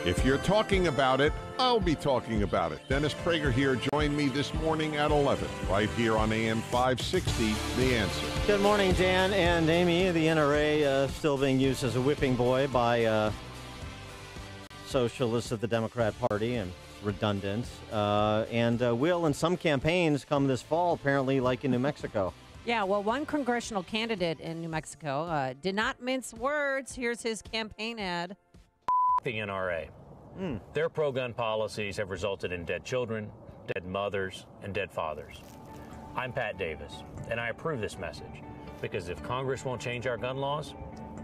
If you're talking about it, I'll be talking about it. Dennis Prager here. Join me this morning at 11, right here on AM 560, The Answer. Good morning, Dan and Amy. The NRA still being used as a whipping boy by socialists of the Democrat Party, and redundant. And will, in some campaigns, come this fall, apparently, like in New Mexico. Yeah, well, one congressional candidate in New Mexico did not mince words. Here's his campaign ad. The NRA. Their pro-gun policies have resulted in dead children, dead mothers, and dead fathers. I'm Pat Davis, and I approve this message because if Congress won't change our gun laws,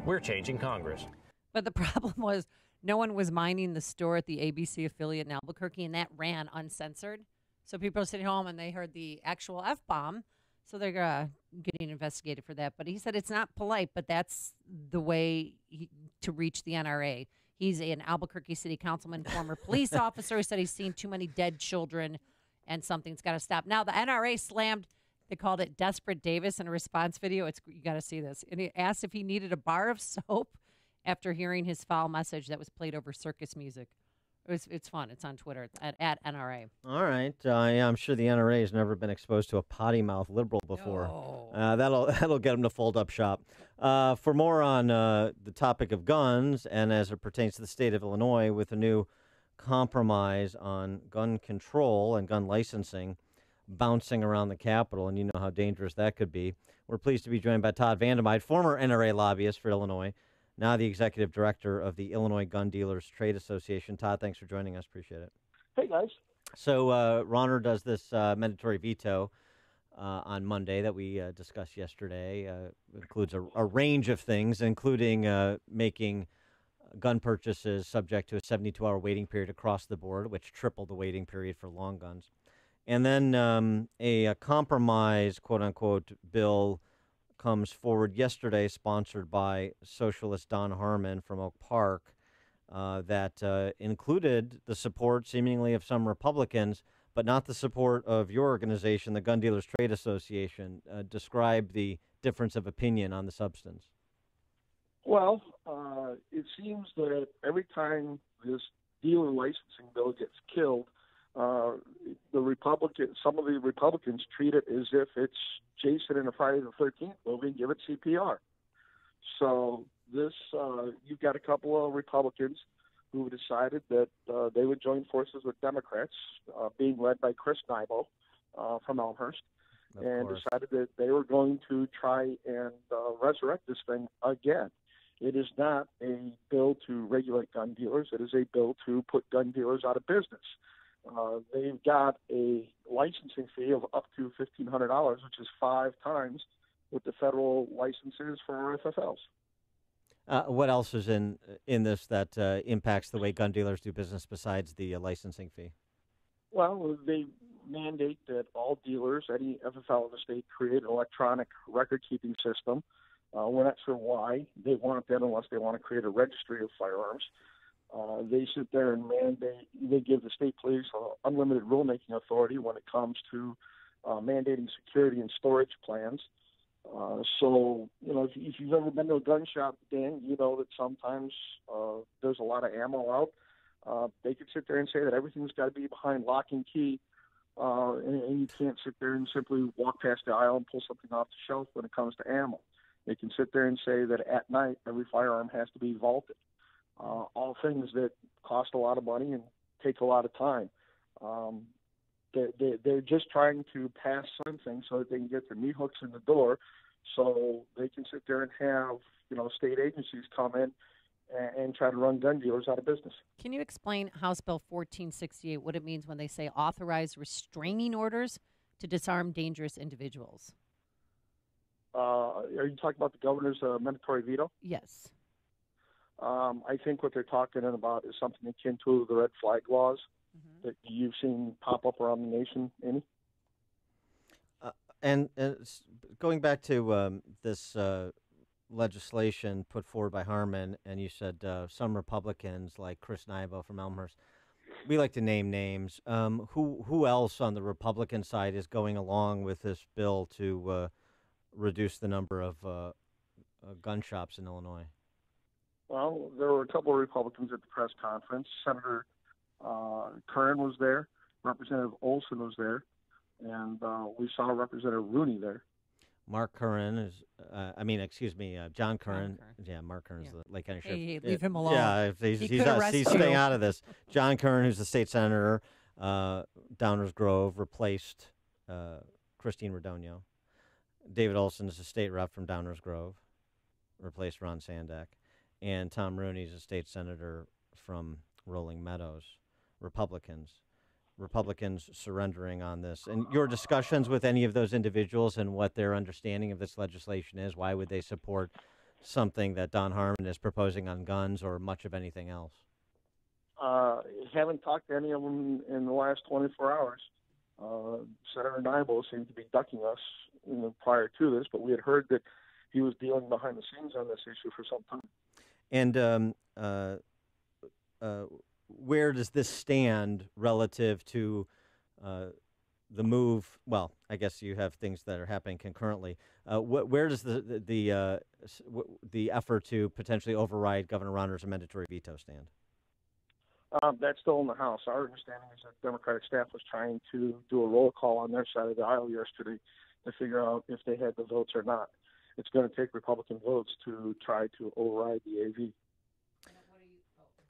we're changing Congress. But the problem was no one was minding the store at the ABC affiliate in Albuquerque, and that ran uncensored. So people are sitting home and they heard the actual F-bomb, so they're getting investigated for that. But he said it's not polite, but that's the way to reach the NRA. He's an Albuquerque city councilman, former police officer. He said he's seen too many dead children and something's got to stop. Now, the NRA slammed, they called it Desperate Davis in a response video. You got to see this. And he asked if he needed a bar of soap after hearing his foul message that was played over circus music. It's fun. It's on Twitter at NRA. All right. Yeah, I'm sure the NRA has never been exposed to a potty mouth liberal before. No. That'll get them to fold up shop. For more on the topic of guns and as it pertains to the state of Illinois, with a new compromise on gun control and gun licensing bouncing around the Capitol, and you know how dangerous that could be. We're pleased to be joined by Todd Vandermyde, former NRA lobbyist for Illinois, now the executive director of the Illinois Gun Dealers Trade Association. Todd, thanks for joining us. Appreciate it. Hey, guys. So Ronner does this mandatory veto on Monday that we discussed yesterday. Includes a range of things, including making gun purchases subject to a 72-hour waiting period across the board, which tripled the waiting period for long guns. And then a compromise, quote-unquote, bill comes forward yesterday, sponsored by socialist Don Harmon from Oak Park, that included the support, seemingly, of some Republicans, but not the support of your organization, the Gun Dealers Trade Association. Describe the difference of opinion on the substance. Well, it seems that every time this dealer licensing bill gets killed, some of the Republicans treat it as if it's Jason in a Friday the 13th movie and give it CPR. So this, you've got a couple of Republicans who decided that they would join forces with Democrats, being led by Chris Nybo from Elmhurst, decided that they were going to try and resurrect this thing again. It is not a bill to regulate gun dealers. It is a bill to put gun dealers out of business. They've got a licensing fee of up to $1,500, which is 5 times what the federal license is for FFLs. What else is in this that impacts the way gun dealers do business besides the licensing fee? Well, they mandate that all dealers, any FFL in the state, create an electronic record-keeping system. We're not sure why they want that unless they want to create a registry of firearms. They sit there and mandate, they give the state police unlimited rulemaking authority when it comes to mandating security and storage plans. So, you know, if you've ever been to a gun shop, Dan, you know that sometimes there's a lot of ammo out. They could sit there and say that everything's got to be behind lock and key, and you can't sit there and simply walk past the aisle and pull something off the shelf when it comes to ammo. They can sit there and say that at night every firearm has to be vaulted. All things that cost a lot of money and take a lot of time. They're just trying to pass something so that they can get their meat hooks in the door, so they can sit there and have, you know, state agencies come in and try to run gun dealers out of business. Can you explain House Bill 1468, what it means when they say authorize restraining orders to disarm dangerous individuals? Are you talking about the governor's mandatory veto? Yes. I think what they're talking about is something akin to the red flag laws that you've seen pop up around the nation, Amy. And going back to this legislation put forward by Harmon, and you said some Republicans like Chris Nybo from Elmhurst. We like to name names. Who else on the Republican side is going along with this bill to reduce the number of gun shops in Illinois? Well, there were a couple of Republicans at the press conference. Senator Curran was there. Representative Olson was there. And we saw Representative Rooney there. Mark Curran is, John Curran. Yeah, Mark Curran is the Lake County Sheriff. Hey, leave him alone. Yeah, he's staying out of this. John Curran, who's the state senator, Downers Grove, replaced Christine Radogno. David Olson is a state rep from Downers Grove, replaced Ron Sandak. And Tom Rooney is a state senator from Rolling Meadows, Republicans surrendering on this. And your discussions with any of those individuals and what their understanding of this legislation is, why would they support something that Don Harmon is proposing on guns or much of anything else? Haven't talked to any of them in the last 24 hours. Senator Nybo seemed to be ducking us prior to this, but we had heard that he was dealing behind the scenes on this issue for some time. And where does this stand relative to the move? Well, I guess you have things that are happening concurrently. Where does the effort to potentially override Governor Rauner's mandatory veto stand? That's still in the House. Our understanding is that Democratic staff was trying to do a roll call on their side of the aisle yesterday to figure out if they had the votes or not. It's going to take Republican votes to try to override the AV.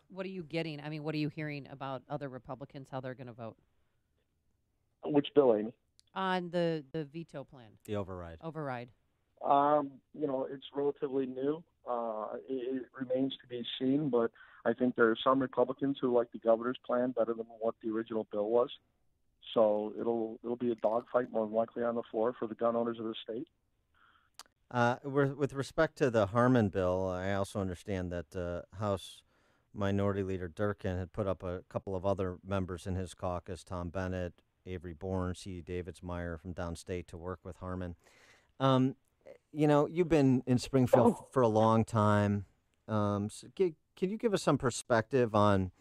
What are you getting? I mean, what are you hearing about other Republicans, how they're going to vote? Which bill, Amy? On the veto plan. The override. It's relatively new. It remains to be seen, but I think there are some Republicans who like the governor's plan better than what the original bill was. So it'll be a dogfight more than likely on the floor for the gun owners of the state. With respect to the Harmon bill, I also understand that House Minority Leader Durkin had put up a couple of other members in his caucus, Tom Bennett, Avery Bourne, C. Davids-Meyer from downstate, to work with Harmon. You've been in Springfield for a long time. So can you give us some perspective on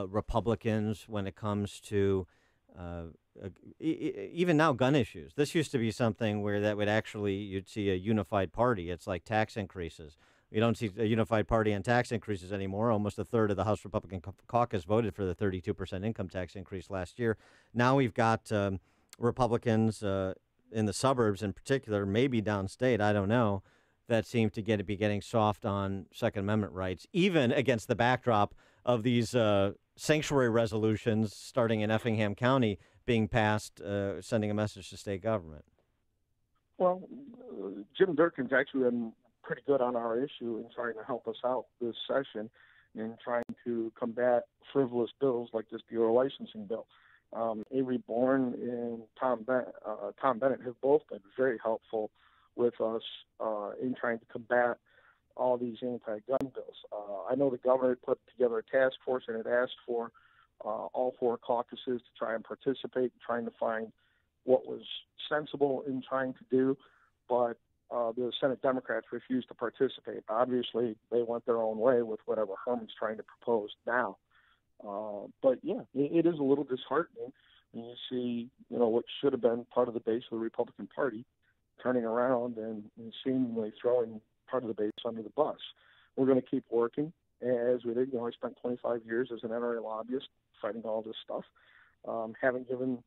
Republicans when it comes to even now gun issues? This used to be something where you'd see a unified party. It's like tax increases. You don't see a unified party on tax increases anymore. Almost a third of the House Republican caucus voted for the 32% income tax increase last year. Now we've got Republicans in the suburbs in particular, maybe downstate, I don't know, that seem to be getting soft on Second Amendment rights, even against the backdrop of these sanctuary resolutions starting in Effingham County being passed, sending a message to state government. Well, Jim Durkin's actually been pretty good on our issue in trying to help us out this session in trying to combat frivolous bills like this dealer licensing bill. Avery Bourne and Tom Bennett have both been very helpful with us in trying to combat all these anti-gun bills. I know the governor put together a task force and had asked for all four caucuses to try and participate in trying to find what was sensible in trying to do, but the Senate Democrats refused to participate. Obviously, they went their own way with whatever Herman's trying to propose now. But yeah, it is a little disheartening when you see, what should have been part of the base of the Republican Party turning around and seemingly throwing part of the base under the bus. We're going to keep working as we did. I spent 25 years as an NRA lobbyist fighting all this stuff. Haven't given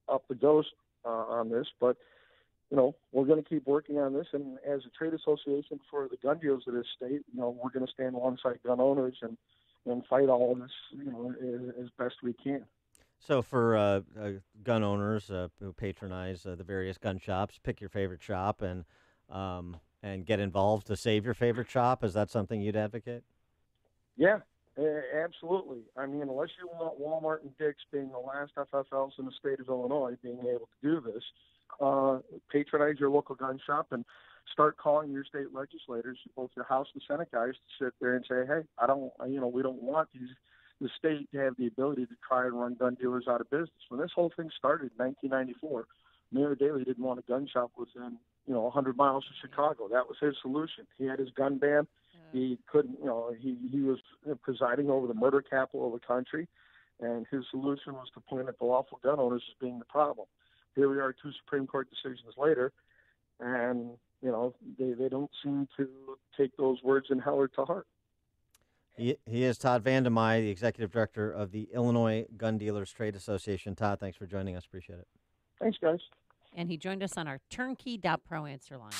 up the ghost on this, but we're going to keep working on this. And as a trade association for the gun dealers of this state, we're going to stand alongside gun owners and fight all of this, as best we can. So for gun owners who patronize the various gun shops, pick your favorite shop and get involved to save your favorite shop. Is that something you'd advocate? Yeah, absolutely. I mean, unless you want Walmart and Dick's being the last FFLs in the state of Illinois being able to do this, patronize your local gun shop and start calling your state legislators, both your House and Senate guys, to sit there and say, hey, we don't want the state to have the ability to try and run gun dealers out of business. When this whole thing started in 1994, Mayor Daley didn't want a gun shop within 100 miles of Chicago. That was his solution. He had his gun ban. He couldn't, he was presiding over the murder capital of the country, and his solution was to point at the lawful gun owners as being the problem. Here we are 2 Supreme Court decisions later, and, they don't seem to take those words in Heller to heart. He is Todd Vandermyde, the executive director of the Illinois Gun Dealers Trade Association. Todd, thanks for joining us. Appreciate it. Thanks, guys. And he joined us on our turnkey.pro answer line.